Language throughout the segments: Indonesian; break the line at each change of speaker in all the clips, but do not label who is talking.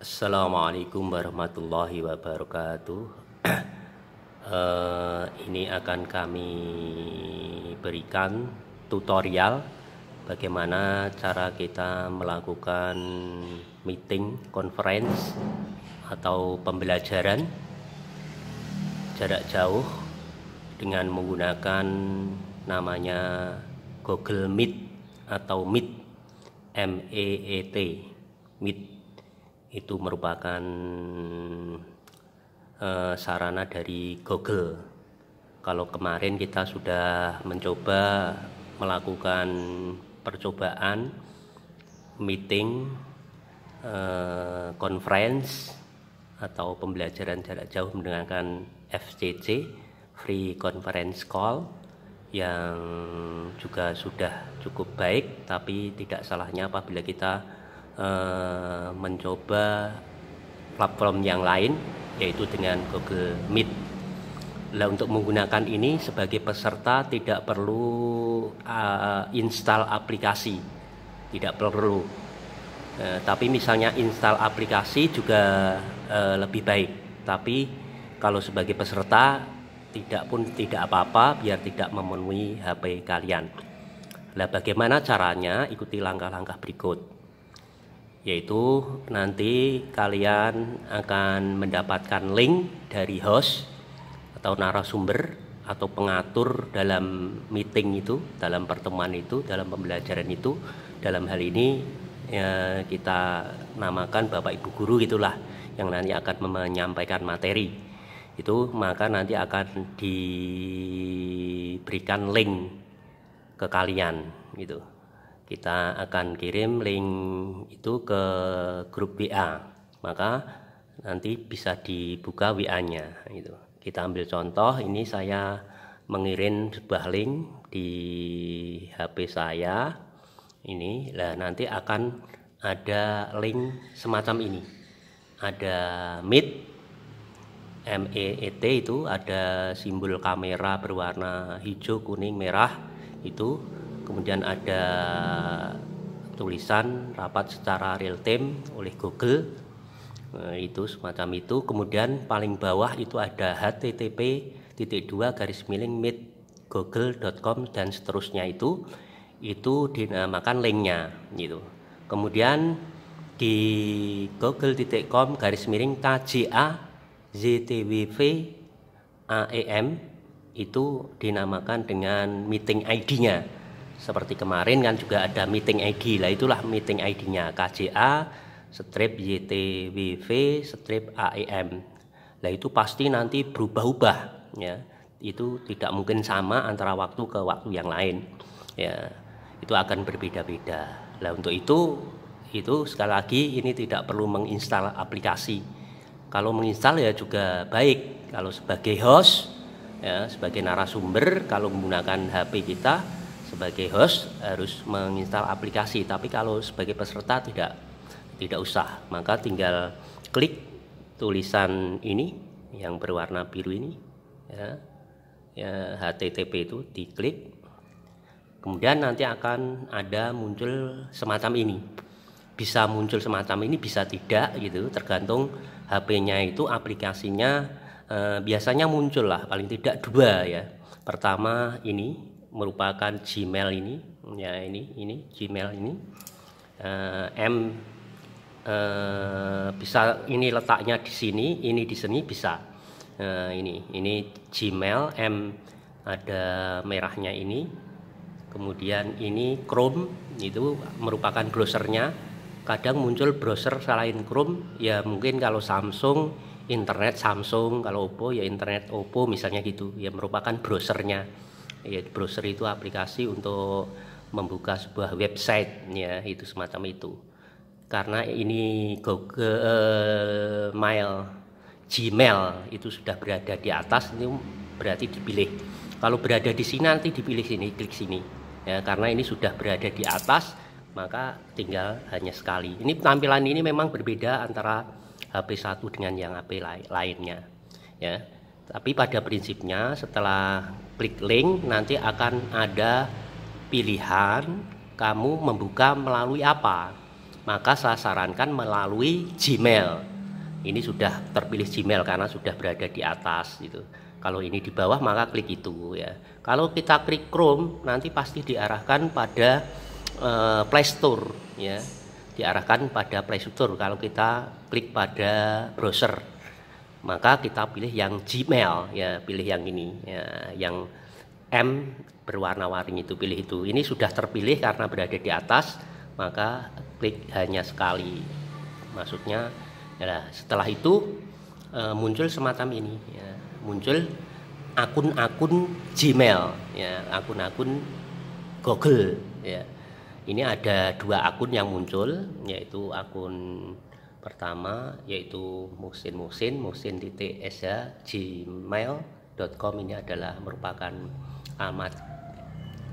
Assalamualaikum warahmatullahi wabarakatuh. Ini akan kami berikan tutorial bagaimana cara kita melakukan meeting, conference atau pembelajaran jarak jauh dengan menggunakan namanya Google Meet atau Meet, MEET, Meet. Itu merupakan sarana dari Google. Kalau kemarin kita sudah mencoba melakukan percobaan meeting, conference atau pembelajaran jarak jauh menggunakan FCC, Free Conference Call, yang juga sudah cukup baik, tapi tidak salahnya apabila kita mencoba platform yang lain, yaitu dengan Google Meet. Nah, untuk menggunakan ini sebagai peserta tidak perlu install aplikasi, tidak perlu. Tapi misalnya install aplikasi juga lebih baik. Tapi kalau sebagai peserta tidak apa-apa, biar tidak memenuhi HP kalian. Nah, bagaimana caranya? Ikuti langkah-langkah berikut. Yaitu nanti kalian akan mendapatkan link dari host atau narasumber atau pengatur dalam meeting itu, dalam pertemuan itu, dalam pembelajaran itu. Dalam hal ini ya, kita namakan Bapak Ibu Guru gitulah, yang nanti akan menyampaikan materi itu. Maka nanti akan diberikan link ke kalian gitu. Kita akan kirim link itu ke grup WA, maka nanti bisa dibuka WA-nya gitu. Kita ambil contoh, ini saya mengirim sebuah link di HP saya ini. Nah, nanti akan ada link semacam ini, ada Meet, MEET, itu ada simbol kamera berwarna hijau, kuning, merah itu. Kemudian ada tulisan rapat secara real time oleh Google, itu semacam itu. Kemudian paling bawah itu ada http://meet.google.com dan seterusnya, itu dinamakan linknya gitu. Kemudian di google.com/KJA-ZTWV-AEM itu dinamakan dengan meeting ID-nya. Seperti kemarin kan juga ada meeting ID, lah itulah meeting ID-nya, KJA-YTWV-AEM. Lah itu pasti nanti berubah-ubah ya. Itu tidak mungkin sama antara waktu ke waktu yang lain. Ya, itu akan berbeda-beda. Lah untuk itu sekali lagi ini tidak perlu menginstal aplikasi. Kalau menginstal ya juga baik. Kalau sebagai host ya, sebagai narasumber, kalau menggunakan HP kita sebagai host harus menginstal aplikasi. Tapi kalau sebagai peserta tidak usah. Maka tinggal klik tulisan ini yang berwarna biru ini ya, HTTP itu diklik. Kemudian nanti akan ada muncul semacam ini. Bisa muncul semacam ini, bisa tidak gitu, tergantung HP-nya itu, aplikasinya. Biasanya muncul lah paling tidak dua ya. Pertama ini merupakan Gmail ini ya, ini Gmail ini, bisa ini letaknya di sini, ini di sini bisa. Ini Gmail, ada merahnya ini. Kemudian ini Chrome, itu merupakan browsernya. Kadang muncul browser selain Chrome ya, mungkin kalau Samsung internet Samsung, kalau Oppo ya internet Oppo misalnya gitu ya, merupakan browsernya. Ya, browser itu aplikasi untuk membuka sebuah website ya, itu semacam itu. Karena ini Google Mail, Gmail itu sudah berada di atas, ini berarti dipilih. Kalau berada di sini nanti dipilih sini, klik sini ya, karena ini sudah berada di atas, maka tinggal hanya sekali. Ini tampilan ini memang berbeda antara HP satu dengan yang HP lainnya ya. Tapi pada prinsipnya setelah klik link nanti akan ada pilihan kamu membuka melalui apa. maka saya sarankan melalui Gmail. Ini sudah terpilih Gmail karena sudah berada di atas gitu. Kalau ini di bawah maka klik itu ya. Kalau kita klik Chrome nanti pasti diarahkan pada Play Store ya. Diarahkan pada Play Store kalau kita klik pada browser. Maka kita pilih yang Gmail ya, pilih yang ini ya, yang M berwarna-warni itu, pilih itu. Ini sudah terpilih karena berada di atas, maka klik hanya sekali. Maksudnya ya, setelah itu muncul semacam ini ya, muncul akun-akun Gmail ya, akun-akun Google ya. Ini ada 2 akun yang muncul, yaitu akun pertama yaitu muhsin.sh@gmail.com. Ini adalah merupakan alamat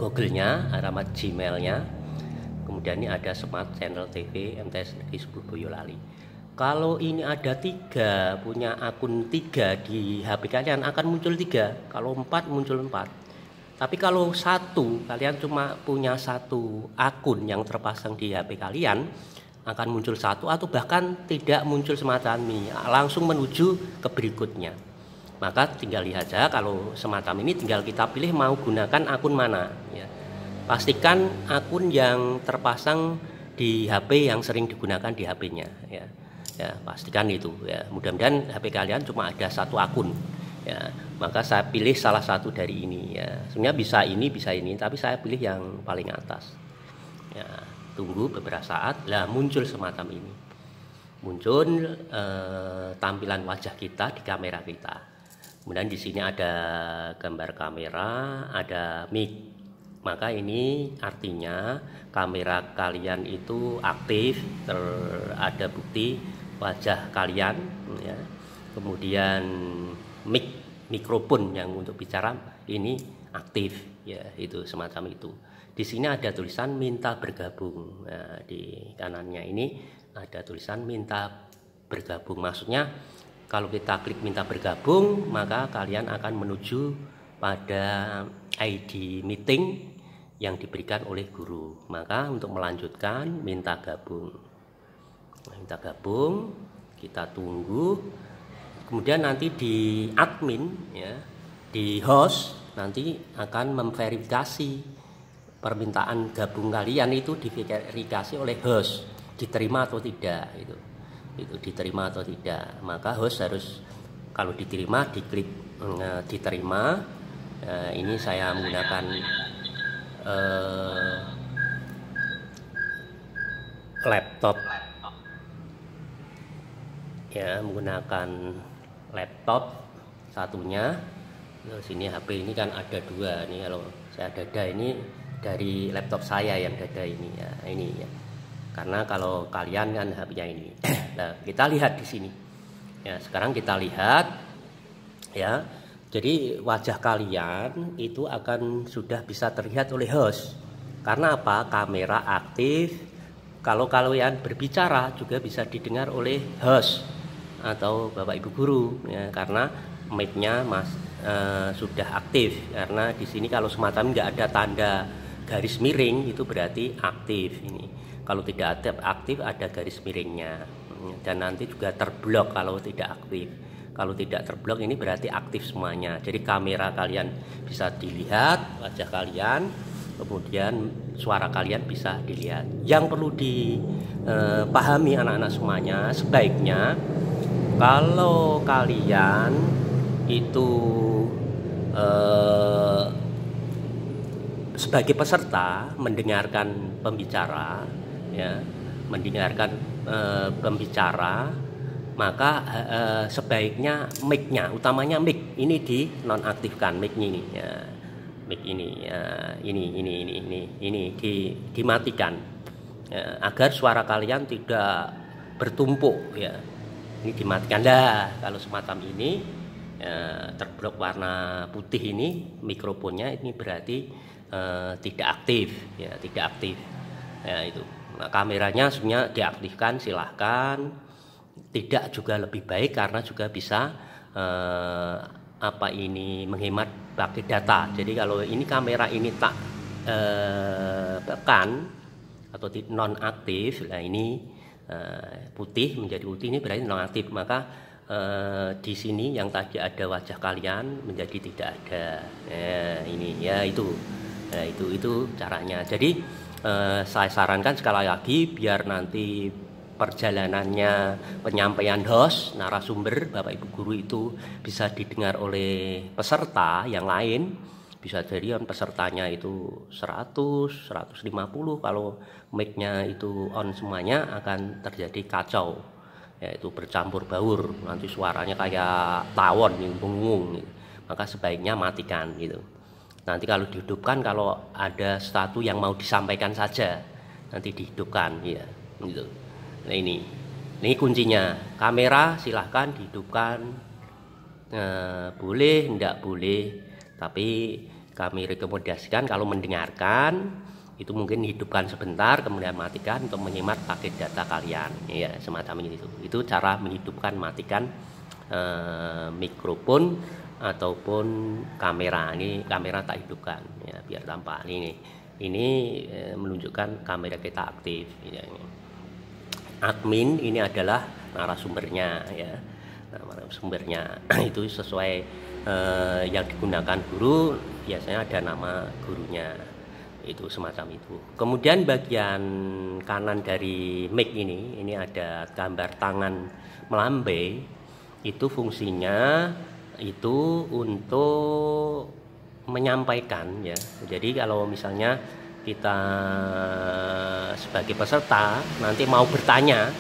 Google-nya, alamat Gmail-nya. Kemudian ini ada Smart Channel TV MTS Negeri Subuh Boyolali. Kalau ini ada 3, punya akun 3 di HP kalian akan muncul 3. Kalau 4 muncul 4. Tapi kalau 1, kalian cuma punya 1 akun yang terpasang di HP kalian, akan muncul 1 atau bahkan tidak muncul semacam ini, langsung menuju ke berikutnya. Maka tinggal lihat saja, kalau semacam ini tinggal kita pilih mau gunakan akun mana ya. Pastikan akun yang terpasang di HP yang sering digunakan di HP-nya ya. Ya, pastikan itu ya. Mudah-mudahan HP kalian cuma ada 1 akun ya. Maka saya pilih salah satu dari ini ya. Sebenarnya bisa ini, tapi saya pilih yang paling atas. Ya, tunggu beberapa saat, lah muncul semacam ini. Muncul tampilan wajah kita di kamera kita. Kemudian di sini ada gambar kamera, ada mic. Maka ini artinya kamera kalian itu aktif, ada bukti wajah kalian ya. Kemudian mikrofon yang untuk bicara ini aktif ya, itu semacam itu. Di sini ada tulisan minta bergabung. Nah, di kanannya ini ada tulisan minta bergabung. Maksudnya kalau kita klik minta bergabung, maka kalian akan menuju pada ID meeting yang diberikan oleh guru. Maka untuk melanjutkan minta gabung. Minta gabung, kita tunggu. Kemudian nanti di admin ya, di host nanti akan memverifikasi permintaan gabung kalian itu, diverifikasi oleh host diterima atau tidak itu diterima atau tidak. Maka host harus kalau diterima diklik diterima. Ini saya menggunakan laptop ya, menggunakan laptop satunya. Sini HP ini kan ada 2 nih, kalau saya dada ini dari laptop saya yang dada ini ya, ini ya. Karena kalau kalian kan HP-nya ini. Nah, kita lihat di sini. Ya, sekarang kita lihat ya. Jadi wajah kalian itu akan sudah bisa terlihat oleh host. Karena apa? Kamera aktif. Kalau kalian berbicara juga bisa didengar oleh host atau Bapak Ibu guru ya, karena mic-nya sudah aktif. Karena di sini kalau semacam nggak ada tanda garis miring itu berarti aktif ini. Kalau tidak aktif ada garis miringnya, dan nanti juga terblok kalau tidak aktif. Kalau tidak terblok ini berarti aktif semuanya. Jadi kamera kalian bisa dilihat, wajah kalian, kemudian suara kalian bisa dilihat. Yang perlu dipahami anak-anak semuanya, sebaiknya kalau kalian itu sebagai peserta mendengarkan pembicara ya, mendengarkan pembicara, maka sebaiknya mic-nya, utamanya mic ini dinonaktifkan, mic ini ya, mic ini ya, ini dimatikan ya, agar suara kalian tidak bertumpuk ya. Ini dimatikan dah. Kalau semacam ini ya, terblok warna putih ini mikrofonnya, ini berarti tidak aktif ya, tidak aktif ya itu. Nah, kameranya sebenarnya diaktifkan, silahkan. Tidak juga lebih baik karena juga bisa menghemat pakai data. Jadi kalau ini kamera ini tak tekan atau non aktif. Nah ini putih menjadi putih, ini berarti non aktif. Maka di sini yang tadi ada wajah kalian menjadi tidak ada. Ini ya itu. Nah, itu caranya. Jadi saya sarankan sekali lagi biar nanti perjalanannya penyampaian host, narasumber, Bapak Ibu guru itu bisa didengar oleh peserta yang lain. Bisa jadi pesertanya itu 100, 150, kalau mic-nya itu on semuanya akan terjadi kacau, yaitu bercampur baur, nanti suaranya kayak tawon yang bengong gitu. Maka sebaiknya matikan gitu. Nanti kalau dihidupkan, kalau ada sesuatu yang mau disampaikan saja nanti dihidupkan ya gitu. Nah ini kuncinya. Kamera silahkan dihidupkan, boleh enggak boleh, tapi kami rekomendasikan kalau mendengarkan itu mungkin hidupkan sebentar kemudian matikan untuk menyimak paket data kalian ya, semacam itu cara menghidupkan matikan mikrofon ataupun kamera. Ini kamera tak hidupkan ya biar tampak. Ini menunjukkan kamera kita aktif ya. Admin ini adalah narasumbernya ya, narasumbernya itu sesuai yang digunakan guru, biasanya ada nama gurunya, itu semacam itu. Kemudian bagian kanan dari mic ini ada gambar tangan melambai. Itu fungsinya itu untuk menyampaikan ya. Jadi kalau misalnya kita sebagai peserta nanti mau bertanya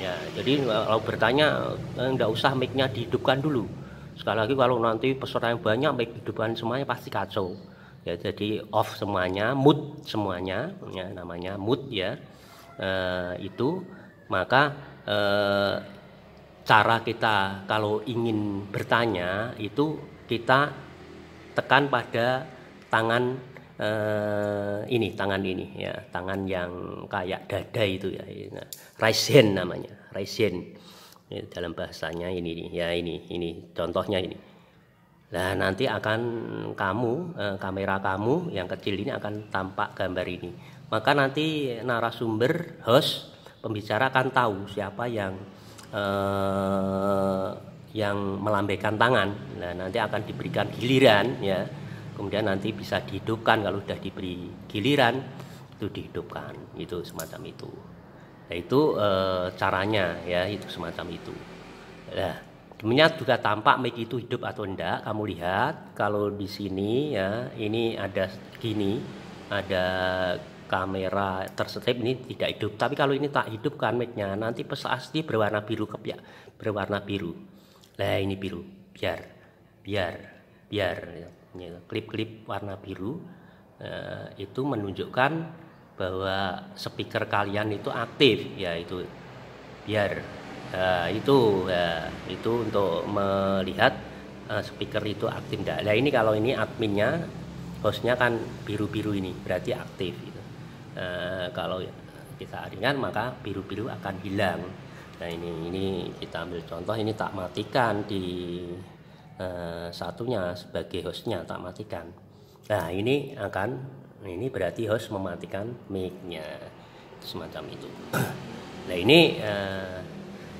ya, jadi kalau bertanya enggak usah mic-nya dihidupkan dulu. Sekali lagi kalau nanti peserta yang banyak mic hidupkan semuanya pasti kacau ya. Jadi off semuanya, mute semuanya ya, namanya mute ya. Itu maka cara kita kalau ingin bertanya itu kita tekan pada tangan ini, tangan ini ya, tangan yang kayak dada itu ya, raise hand namanya, raise hand ya, dalam bahasanya ini ya, ini contohnya ini. Nah nanti akan kamu kamera kamu yang kecil ini akan tampak gambar ini, maka nanti narasumber, host, pembicara akan tahu siapa yang melambaikan tangan. Nah nanti akan diberikan giliran ya, kemudian nanti bisa dihidupkan. Kalau sudah diberi giliran itu dihidupkan, itu semacam itu. Nah itu caranya ya, itu semacam itu. Nah demikian juga tampak mic itu hidup atau enggak. Kamu lihat kalau di sini ya, ini ada gini, ada kamera tersetip, ini tidak hidup. Tapi kalau ini tak hidupkan mic-nya, nanti pasti berwarna biru kepiak, berwarna biru. Nah ini biru, biar ya, klip-klip warna biru itu menunjukkan bahwa speaker kalian itu aktif ya, itu biar itu untuk melihat speaker itu aktif enggak. Nah ini kalau ini adminnya, hostnya kan biru-biru, ini berarti aktif gitu. Kalau kita ringan maka biru-biru akan hilang. Nah ini kita ambil contoh, ini tak matikan di satunya sebagai hostnya, tak matikan. Nah ini berarti host mematikan mic-nya, semacam itu. Nah ini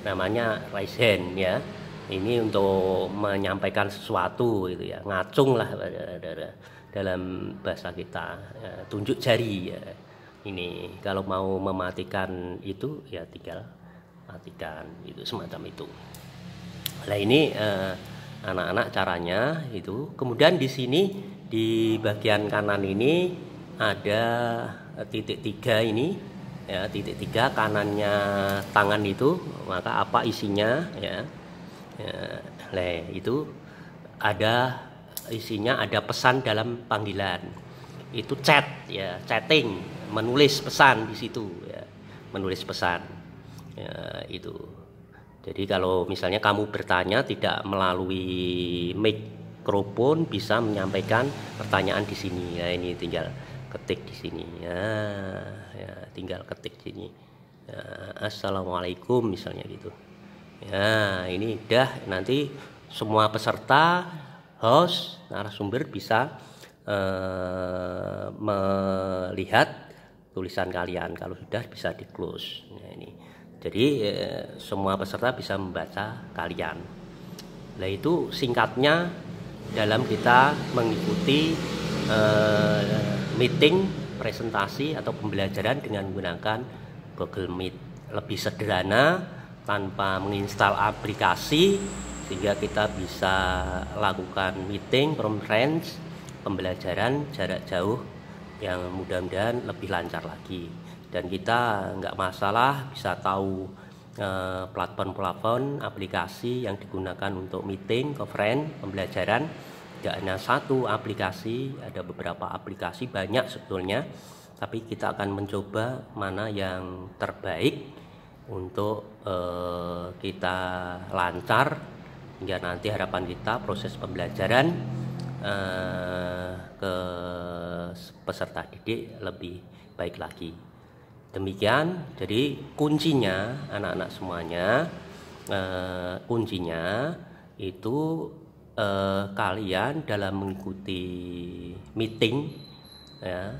namanya raise hand ya. Ini untuk menyampaikan sesuatu gitu ya, ngacung lah dalam bahasa kita, tunjuk jari ya. Ini kalau mau mematikan itu ya tinggal matikan, itu semacam itu. Nah ini anak-anak caranya itu. Kemudian di sini di bagian kanan ini ada titik 3 ini ya, titik 3 kanannya tangan itu, maka apa isinya ya. Nah itu ada isinya, ada pesan dalam panggilan, itu chat ya, chatting, menulis pesan di situ ya, menulis pesan ya, itu. Jadi kalau misalnya kamu bertanya tidak melalui mikrofon, bisa menyampaikan pertanyaan di sini ya. Ini tinggal ketik di sini ya, tinggal ketik di sini ya, assalamualaikum misalnya gitu ya. Ini udah, nanti semua peserta, host, narasumber bisa melihat tulisan kalian. Kalau sudah bisa di close. Nah, ini. Jadi semua peserta bisa membaca kalian. Nah, itu singkatnya dalam kita mengikuti meeting, presentasi atau pembelajaran dengan menggunakan Google Meet. Lebih sederhana, tanpa menginstal aplikasi, sehingga kita bisa lakukan meeting, conference, pembelajaran jarak jauh yang mudah-mudahan lebih lancar lagi. Dan kita nggak masalah bisa tahu platform-platform aplikasi yang digunakan untuk meeting, conference, pembelajaran. Tidak hanya satu aplikasi, ada beberapa aplikasi, banyak sebetulnya, tapi kita akan mencoba mana yang terbaik untuk kita lancar, hingga nanti harapan kita proses pembelajaran ke peserta didik lebih baik lagi. Demikian, jadi kuncinya anak-anak semuanya, kuncinya itu kalian dalam mengikuti meeting, ya,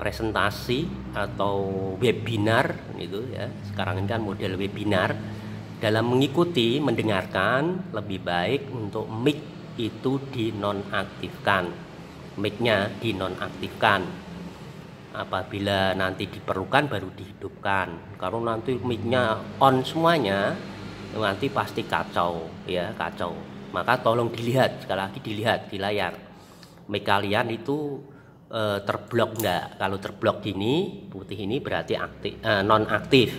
presentasi atau webinar itu ya. Sekarang ini kan model webinar. Dalam mengikuti, mendengarkan, lebih baik untuk mic itu dinonaktifkan. Mic-nya dinonaktifkan. Apabila nanti diperlukan baru dihidupkan. Kalau nanti mic-nya on semuanya, nanti pasti kacau, ya, kacau. Maka tolong dilihat, sekali lagi dilihat di layar. Mic kalian itu terblok enggak. Kalau terblok gini, putih ini berarti aktif, non-aktif,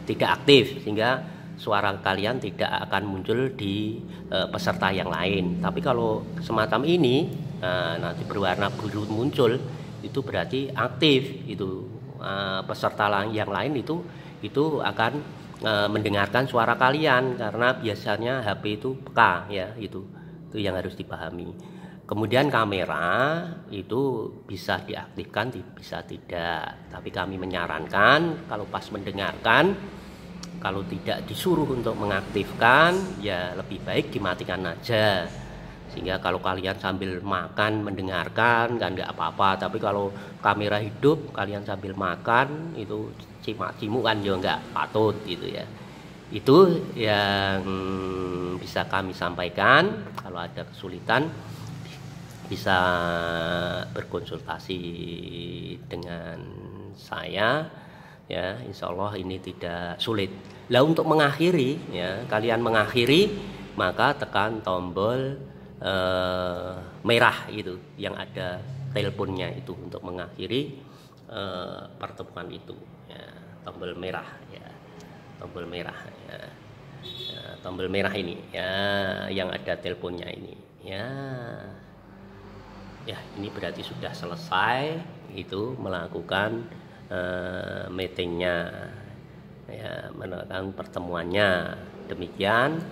tidak aktif, sehingga suara kalian tidak akan muncul di peserta yang lain. Tapi kalau semacam ini, nanti berwarna biru muncul, itu berarti aktif. Itu peserta yang lain itu akan mendengarkan suara kalian, karena biasanya HP itu peka, ya, itu yang harus dipahami. Kemudian kamera itu bisa diaktifkan, bisa tidak. Tapi kami menyarankan kalau pas mendengarkan, kalau tidak disuruh untuk mengaktifkan, ya lebih baik dimatikan aja. Sehingga kalau kalian sambil makan mendengarkan kan nggak apa-apa. Tapi kalau kamera hidup kalian sambil makan, itu cimak-cimuk kan juga nggak patut gitu ya. Itu yang bisa kami sampaikan. Kalau ada kesulitan bisa berkonsultasi dengan saya, ya, insya Allah ini tidak sulit. Lah untuk mengakhiri, ya, kalian mengakhiri, maka tekan tombol merah itu yang ada teleponnya itu untuk mengakhiri pertemuan itu, ya, tombol merah, ya, tombol merah, ya, ya, tombol merah ini, ya, yang ada teleponnya ini, ya. Ya, ini berarti sudah selesai itu melakukan meetingnya, ya, melakukan pertemuannya. Demikian,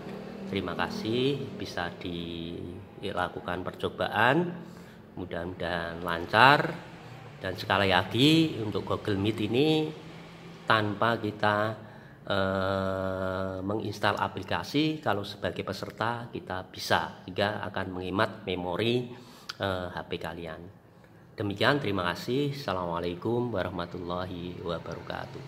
terima kasih, bisa dilakukan percobaan, mudah-mudahan lancar. Dan sekali lagi untuk Google Meet ini tanpa kita menginstal aplikasi, kalau sebagai peserta kita bisa, sehingga akan menghemat memori HP kalian. Demikian, terima kasih. Assalamualaikum warahmatullahi wabarakatuh.